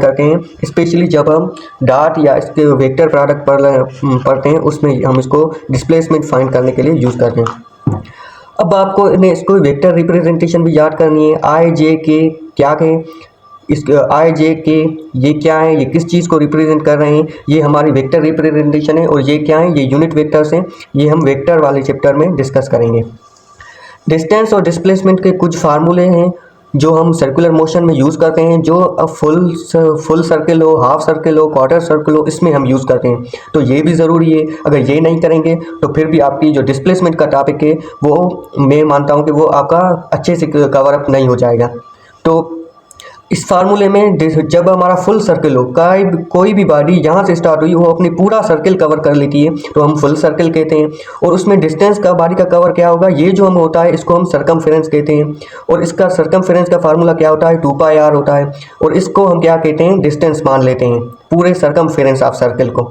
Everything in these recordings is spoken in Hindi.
करते हैं, स्पेशली जब हम डार्ट या इसके वेक्टर प्रोडक्ट पढ़ते हैं, उसमें हम इसको डिस्प्लेसमेंट फाइंड करने के लिए यूज़ करते हैं। अब आपको इसको वेक्टर रिप्रेजेंटेशन भी याद करनी है। आई जे के क्या कहें, इस आई जे के ये क्या है, ये किस चीज़ को रिप्रेजेंट कर रहे हैं, ये हमारी वेक्टर रिप्रेजेंटेशन है। और ये क्या है, ये यूनिट वेक्टर्स हैं। ये हम वेक्टर वाले चैप्टर में डिस्कस करेंगे। डिस्टेंस और डिस्प्लेसमेंट के कुछ फार्मूले हैं जो हम सर्कुलर मोशन में यूज़ करते हैं, जो फुल सर्किल हो, हाफ सर्किल हो, क्वार्टर सर्किल हो, इसमें हम यूज़ करते हैं। तो ये भी ज़रूरी है। अगर ये नहीं करेंगे तो फिर भी आपकी जो डिस्प्लेसमेंट का टॉपिक है वो मैं मानता हूँ कि वो आपका अच्छे से कवर अप नहीं हो जाएगा। तो इस फार्मूले में जब हमारा फुल सर्किल हो, कोई भी बॉडी यहाँ से स्टार्ट हुई वो अपनी पूरा सर्किल कवर कर लेती है, तो हम फुल सर्किल कहते हैं। और उसमें डिस्टेंस का बॉडी का कवर क्या होगा, ये जो हम होता है इसको हम सरकमफेरेंस कहते हैं। और इसका सरकमफेरेंस का फार्मूला क्या होता है, 2πr होता है। और इसको हम क्या कहते हैं, डिस्टेंस मान लेते हैं पूरे सरकमफेरेंस ऑफ सर्किल को।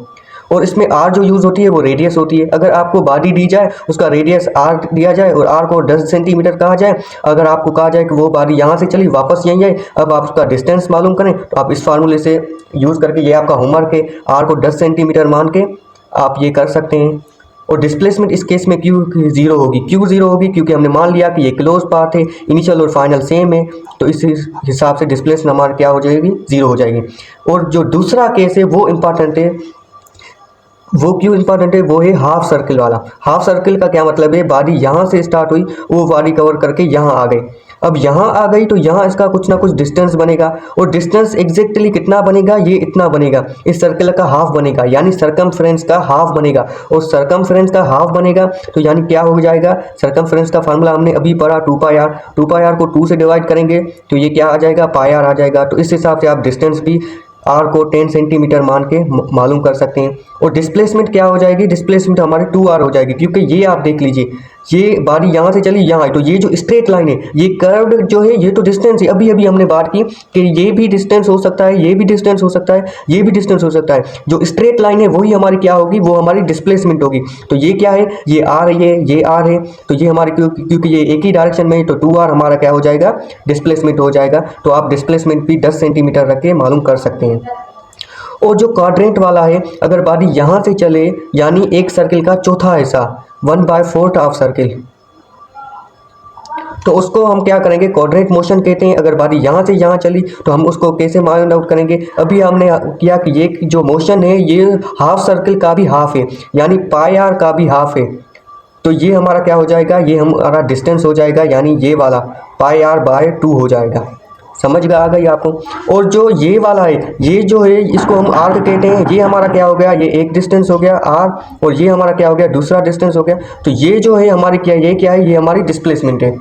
और इसमें आर जो यूज़ होती है वो रेडियस होती है। अगर आपको बॉडी दी जाए, उसका रेडियस आर दिया जाए और आर को 10 सेंटीमीटर कहा जाए, अगर आपको कहा जाए कि वो बॉडी यहाँ से चली वापस यहीं आए, अब आप उसका डिस्टेंस मालूम करें, तो आप इस फार्मूले से यूज़ करके, ये आपका होमवर्क है, आर को 10 सेंटीमीटर मान के आप ये कर सकते हैं। और डिस्प्लेसमेंट इस केस में क्यू ज़ीरो होगी। क्यों ज़ीरो होगी, क्योंकि हमने मान लिया कि ये क्लोज पाथ है, इनिशियल और फाइनल सेम है, तो इस हिसाब से डिस्प्लेसमेंट हमारी क्या हो जाएगी, ज़ीरो हो जाएगी। और जो दूसरा केस है वो इम्पॉर्टेंट है। वो क्यों इंपॉर्टेंट है, वो है हाफ सर्किल वाला। हाफ सर्किल का क्या मतलब है, बॉडी यहाँ से स्टार्ट हुई, वो बॉडी कवर करके यहाँ आ गई। अब यहाँ आ गई तो यहाँ इसका कुछ ना कुछ डिस्टेंस बनेगा। और डिस्टेंस एग्जैक्टली कितना बनेगा, ये इतना बनेगा, इस सर्किल का हाफ बनेगा, यानी सरकमफ्रेंस का हाफ बनेगा। और सरकमफ्रेंस का हाफ बनेगा तो यानी क्या हो जाएगा, सरकमफ्रेंस का फार्मूला हमने अभी पढ़ा 2πr। 2πr को 2 से डिवाइड करेंगे तो ये क्या आ जाएगा, πr आ जाएगा। तो इस हिसाब से आप डिस्टेंस भी आर को 10 सेंटीमीटर मान के मालूम कर सकते हैं। और डिस्प्लेसमेंट क्या हो जाएगी, डिस्प्लेसमेंट हमारी 2r हो जाएगी, क्योंकि ये आप देख लीजिए, ये बॉडी यहाँ से चली यहाँ आई, तो ये जो स्ट्रेट लाइन है, ये कर्व्ड जो है, ये तो डिस्टेंस है। अभी अभी हमने बात की कि ये भी डिस्टेंस हो सकता है, ये भी डिस्टेंस हो सकता है, ये भी डिस्टेंस हो सकता है। जो स्ट्रेट लाइन है वही हमारी क्या होगी, वो हमारी डिस्प्लेसमेंट होगी। तो ये क्या है, ये आर है, ये आर है, तो ये हमारे क्योंकि ये एक ही डायरेक्शन में है, तो 2r हमारा क्या हो जाएगा, डिस्प्लेसमेंट हो जाएगा। तो आप डिस्प्लेसमेंट भी 10 सेंटीमीटर रख के मालूम कर सकते हैं। और जो क्वाड्रेंट वाला है, अगर बॉडी यहाँ से चले, यानी एक सर्किल का चौथा हिस्सा, 1/4 ऑफ सर्किल, तो उसको हम क्या करेंगे, क्वाड्रेंट मोशन कहते हैं। अगर बॉडी यहाँ से यहाँ चली तो हम उसको कैसे फाइंड आउट करेंगे, अभी हमने किया कि ये जो मोशन है ये हाफ सर्किल का भी हाफ है, यानी πr का भी हाफ है। तो ये हमारा क्या हो जाएगा, ये हमारा डिस्टेंस हो जाएगा, यानी ये वाला πr/2 हो जाएगा। समझ में आ गई आपको। और जो ये वाला है, ये जो है इसको हम आर्क कहते हैं। ये हमारा क्या हो गया, ये एक डिस्टेंस हो गया आर, और ये हमारा क्या हो गया, दूसरा डिस्टेंस हो गया। तो ये जो है हमारी क्या है, ये हमारी डिस्प्लेसमेंट है।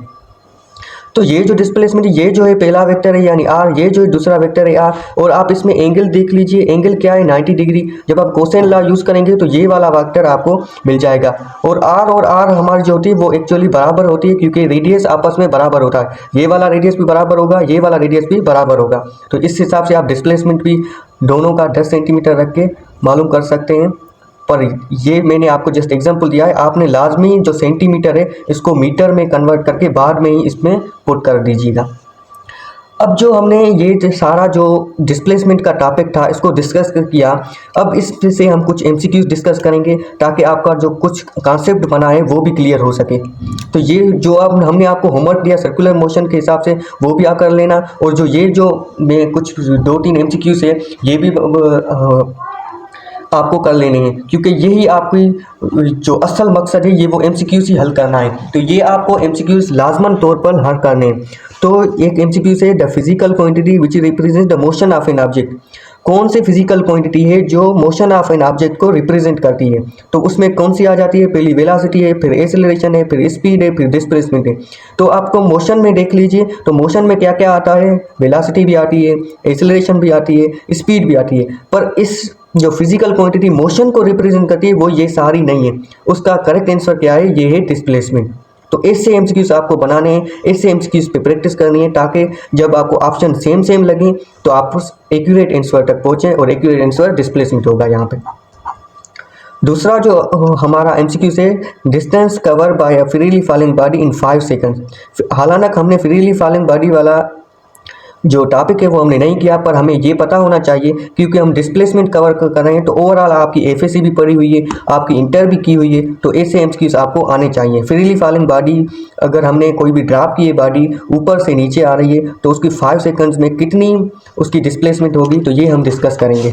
तो ये जो डिस्प्लेसमेंट, ये जो है पहला वेक्टर है यानी आर, ये जो है दूसरा वेक्टर है आर। और आप इसमें एंगल देख लीजिए, एंगल क्या है, 90 डिग्री। जब आप कोसेन लॉ यूज़ करेंगे तो ये वाला वेक्टर आपको मिल जाएगा। और आर हमारी जो होती है वो एक्चुअली बराबर होती है, क्योंकि रेडियस आपस में बराबर होता है। ये वाला रेडियस भी बराबर होगा, ये वाला रेडियस भी बराबर होगा। तो इस हिसाब से आप डिस्प्लेसमेंट भी दोनों का 10 सेंटीमीटर रख के मालूम कर सकते हैं। पर ये मैंने आपको जस्ट एग्जांपल दिया है, आपने लाजमी जो सेंटीमीटर है इसको मीटर में कन्वर्ट करके बाद में ही इसमें पुट कर दीजिएगा। अब जो हमने ये सारा जो डिस्प्लेसमेंट का टॉपिक था इसको डिस्कस किया, अब इससे हम कुछ MCQs डिस्कस करेंगे ताकि आपका जो कुछ कॉन्सेप्ट बना है वो भी क्लियर हो सके। तो ये जो अब हमने आपको होमवर्क दिया सर्कुलर मोशन के हिसाब से वो भी आप कर लेना। और जो ये जो मैं कुछ 2-3 MCQs है ये भी आपको कर लेने हैं, क्योंकि यही आपकी जो असल मकसद है ये वो MCQs ही हल करना है। तो ये आपको MCQs लाजमन तौर पर हल करने हैं। तो एक MCQ से the physical quantity which represent the motion of an object, कौन सी फिजिकल क्वांटिटी है जो मोशन ऑफ एन ऑब्जेक्ट को रिप्रेजेंट करती है। तो उसमें कौन सी आ जाती है, पहली वेलोसिटी है, फिर एक्सेलरेशन है, फिर स्पीड है, फिर डिस्प्लेसमेंट है। तो आपको मोशन में देख लीजिए, तो मोशन में क्या क्या आता है, वेलोसिटी भी आती है, एक्सेलरेशन भी आती है, स्पीड भी आती है। पर इस जो फिजिकल क्वांटिटी मोशन को रिप्रेजेंट करती है वो ये सारी नहीं है। उसका करेक्ट आंसर क्या है, ये है डिस्प्लेसमेंट। तो इससे MCQs आपको बनाने हैं, इससे MCQs पे प्रैक्टिस करनी है, ताकि जब आपको ऑप्शन सेम लगे तो आप उस एक्यूरेट आंसर तक पहुँचें। और एक्यूरेट आंसर डिस्प्लेसमेंट होगा यहाँ पे। दूसरा जो हमारा MCQ है, distance cover by a freely falling body in 5 seconds. हालांकि हमने फ्रीली फॉलिंग बॉडी वाला जो टॉपिक है वो हमने नहीं किया, पर हमें ये पता होना चाहिए क्योंकि हम डिस्प्लेसमेंट कवर कर रहे हैं। तो ओवरऑल आपकी एफएससी भी पढ़ी हुई है, आपकी इंटर भी की हुई है, तो ऐसे एमसीक्यूज आपको आने चाहिए। फ्रीली फॉलिंग बॉडी, अगर हमने कोई भी ड्रॉप की है बॉडी ऊपर से नीचे आ रही है तो उसकी 5 सेकंड्स में कितनी उसकी डिस्प्लेसमेंट होगी, तो ये हम डिस्कस करेंगे।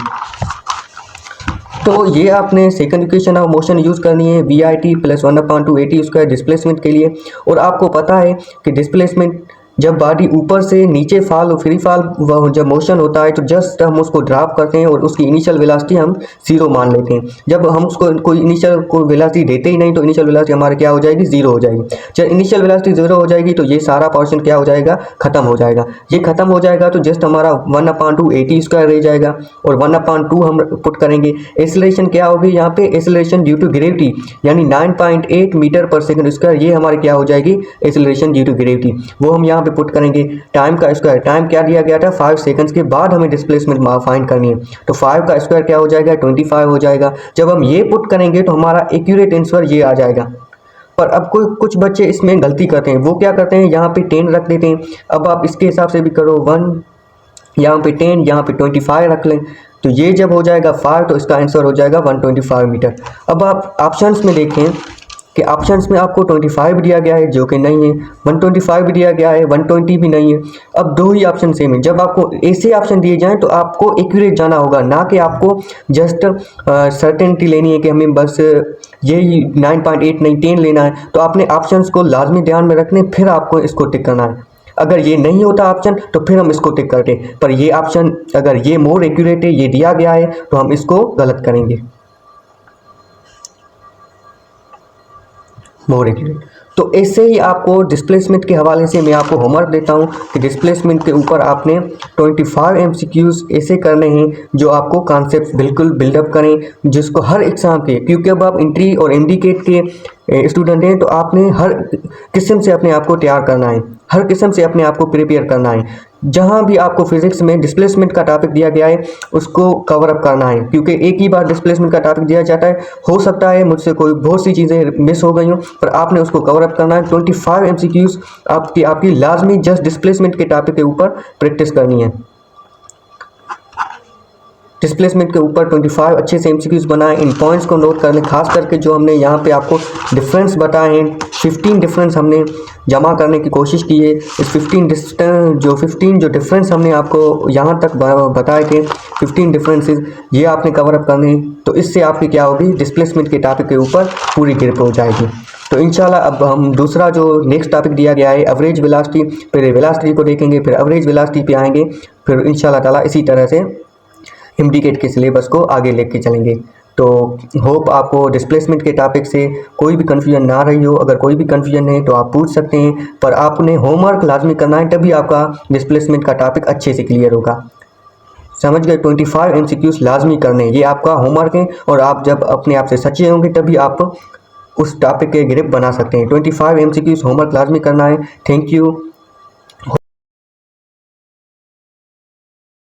तो ये आपने second equation of motion use करनी है VIT + 1/2 AT² डिस्प्लेसमेंट के लिए। और आपको पता है कि डिस्प्लेसमेंट जब बॉडी ऊपर से नीचे फॉल और फ्री फॉल जब मोशन होता है तो जस्ट हम उसको ड्रॉप करते हैं और उसकी इनिशियल वेलोसिटी हम 0 मान लेते हैं। जब हम उसको कोई इनिशियल कोई वेलोसिटी देते ही नहीं तो इनिशियल वेलोसिटी हमारे क्या हो जाएगी, 0 हो जाएगी। जब इनिशियल वेलोसिटी 0 हो जाएगी तो ये सारा पोर्शन क्या हो जाएगा, खत्म हो जाएगा। ये खत्म हो जाएगा तो जस्ट हमारा 1/2 AT² रह जाएगा और 1/2 हम पुट करेंगे। एक्सेलरेशन क्या होगी यहाँ पे, एक्सेलरेशन ड्यू टू ग्रेविटी, यानी 9.8 मीटर/सेकंड², ये हमारी क्या हो जाएगी, एक्सेलरेशन ड्यू टू ग्रेविटी। वो हम यहाँ पे पुट करेंगे। टाइम का स्क्वायर, टाइम क्या दिया गया था, 5 सेकंड्स के बाद हमें डिस्प्लेसमेंट फाइंड करनी है, तो 5 का स्क्वायर क्या हो जाएगा, 25 हो जाएगा। जब हम ये पुट करेंगे तो हमारा एक्यूरेट आंसर ये आ जाएगा। पर अब कुछ बच्चे इसमें गलती करते हैं, वो क्या करते हैं, यहाँ पे 10 रख देते हैं। अब आप इसके हिसाब से भी करो, 1 यहाँ पे 10, यहाँ पे 25 रख लें, तो ये जब हो जाएगा 5 तो इसका आंसर हो जाएगा 125 मीटर। अब आप ऑप्शंस में देखें कि ऑप्शंस में आपको 25 भी दिया गया है जो कि नहीं है, 125 भी दिया गया है, 120 भी नहीं है। अब दो ही ऑप्शन सेम है। जब आपको ऐसे ऑप्शन दिए जाएं तो आपको एक्यूरेट जाना होगा, ना कि आपको जस्ट सर्टेनिटी लेनी है कि हमें बस यही 9.8 नहीं 10 लेना है। तो आपने ऑप्शंस को लाजमी ध्यान में रखने, फिर आपको इसको टिक करना है। अगर ये नहीं होता ऑप्शन तो फिर हम इसको टिक करते, पर ये ऑप्शन अगर ये मोर एक्यूरेट है, ये दिया गया है, तो हम इसको गलत करेंगे, मोर एक्यूरेट। तो ऐसे ही आपको डिस्प्लेसमेंट के हवाले से मैं आपको होमवर्क देता हूं कि डिस्प्लेसमेंट के ऊपर आपने 25 MCQs ऐसे करने हैं जो आपको कॉन्सेप्ट बिल्कुल बिल्डअप करें, जिसको हर एग्ज़ाम के, क्योंकि अब आप एंट्री और एमडीकेट के स्टूडेंट हैं तो आपने हर किस्म से अपने आप को तैयार करना है, हर किस्म से अपने आप को प्रिपेयर करना है। जहाँ भी आपको फिजिक्स में डिस्प्लेसमेंट का टॉपिक दिया गया है उसको कवर अप करना है, क्योंकि एक ही बार डिस्प्लेसमेंट का टॉपिक दिया जाता है। हो सकता है मुझसे कोई बहुत सी चीज़ें मिस हो गई हों, पर आपने उसको कवर अप करना है। 25 MCQs आपकी लाजमी जस्ट डिस्प्लेसमेंट के टॉपिक के ऊपर प्रैक्टिस करनी है। डिस्प्लेसमेंट के ऊपर 25 अच्छे से MCQs बनाएं, इन पॉइंट्स को नोट कर लें। खास करके जो हमने यहाँ पे आपको डिफरेंस बताए हैं, 15 डिफरेंस हमने जमा करने की कोशिश की है। इस 15 जो डिफरेंस हमने आपको यहाँ तक बताए थे, 15 डिफरेंसेस, ये आपने कवर अप करने हैं। तो इससे आपकी क्या होगी, डिस्प्लेसमेंट के टॉपिक के ऊपर पूरी ग्रिप हो जाएगी। तो इंशाल्लाह अब हम दूसरा जो नेक्स्ट टॉपिक दिया गया है एवरेज वेलोसिटी, पहले वेलोसिटी को देखेंगे, फिर एवरेज वेलोसिटी पे आएंगे, फिर इंशाल्लाह ताला इसी तरह से एमडीकेट के सिलेबस को आगे लेके चलेंगे। तो होप आपको डिस्प्लेसमेंट के टॉपिक से कोई भी कन्फ्यूजन ना रही हो। अगर कोई भी कन्फ्यूजन है तो आप पूछ सकते हैं, पर आपने होमवर्क लाजमी करना है, तभी आपका डिस्प्लेसमेंट का टॉपिक अच्छे से क्लियर होगा। समझ गए, 25 MCQs लाजमी करने, ये आपका होमवर्क है। और आप जब अपने आप से सच्चे होंगे तभी आप उस टॉपिक के ग्रिप बना सकते हैं। 25 MCQs होमवर्क लाजमी करना है। Thank you.